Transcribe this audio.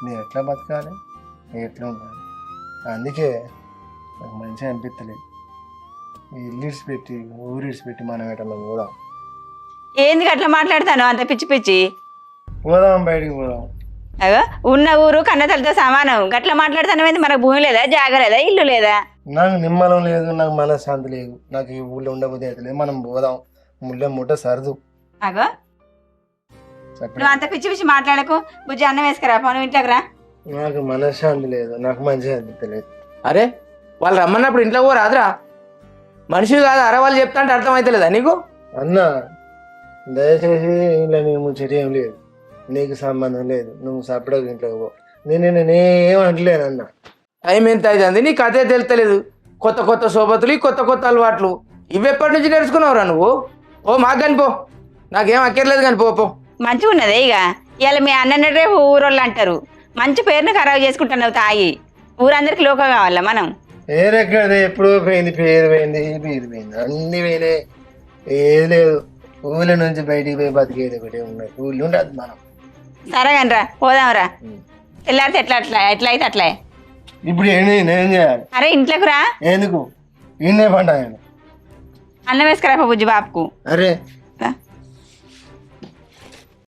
నేను ఎట్లా బతకాలి, నేను ఎట్లా ఉండాలి? అందుకే నాకు మంచిగా అనిపించలేదు. ఈ ఇల్లు ఇడిచిపెట్టి ఊరు ఇడిచిపెట్టి మనం ఎట్లా పోదాం. ఏంది అట్లా మాట్లాడతాను అంత పిచ్చి పిచ్చి? పోదాం, బయటికి పోదాం. అగో ఉన్న ఊరు కన్నతలతో సమానం. గట్లా మాట్లాడతాను ఏంది? మనకు భూమి లేదా, జాగ లేదా, ఇల్లు లేదా? నాకు నిమ్మలం లేదు, నాకు మనశ్శాంతి లేదు, నాకు ఈ ఊళ్ళో ఉండబోతే లేదు. మనం పోదాం, ముళ్ళ ముట్ట సరదు. అగో నువ్వు అంత పిచ్చి పిచ్చి మాట్లాడకు. బుజ్జి అన్నం వేసుకురా, పను ఇంట్లోకి రా. నాకు మనశ్శాంతి లేదు, నాకు మంచిగా అనిపించలేదు. అరే వాళ్ళు రమ్మన్నప్పుడు ఇంట్లో కూడా రాదురా? మనిషి కాదు అరే వాళ్ళు చెప్తా అంటే అర్థమైతలేదా నీకు? అన్న దయచేసి ఇలా నేను చర్య లేదు, నీకు సంబంధం లేదు, నువ్వు సపరేట్గా ఇంట్లోకి పో. నేనేం అంటలేను అన్న. టైం ఎంత అవుతుంది నీ కథే తెలుస్తలేదు. కొత్త కొత్త సోబతులు, కొత్త కొత్త అలవాట్లు, ఇవి ఎప్పటి నుంచి నేర్చుకున్నావురా నువ్వు? ఓ మాకు కానీ పో, నాకేం అక్కర్లేదు కానీ పో పో. మంచిగా ఉన్నదే. ఇక ఇవాళ మీ అన్న రేపు ఊరోళ్ళు అంటారు. మంచి పేరుని ఖరాబ్ చేసుకుంటున్నావు తాగి. ఊరందరికి లోక కావాలా మనం? పేరెక్కడదే, ఎప్పుడో పోయింది, పేరు పోయింది, అన్ని పోయినాయి. ఏది లేదు, ఊళ్ళో నుంచి బయటికి పోయి బతికేది ఒకటే ఉన్నాయి. ఊళ్ళో ఉండదు మనం. సరే కనరా పోదాంరా. తెల్లారితే ఎట్లా అట్లా ఎట్లా అయితే అట్లా. ఇప్పుడు నేనేం చేయాలి? అరే ఇంట్లోకి రా. ఎందుకు ఇన్నే పంట నేను? అన్నం వేసుకురా బుజ్జి బాపుకు. అరే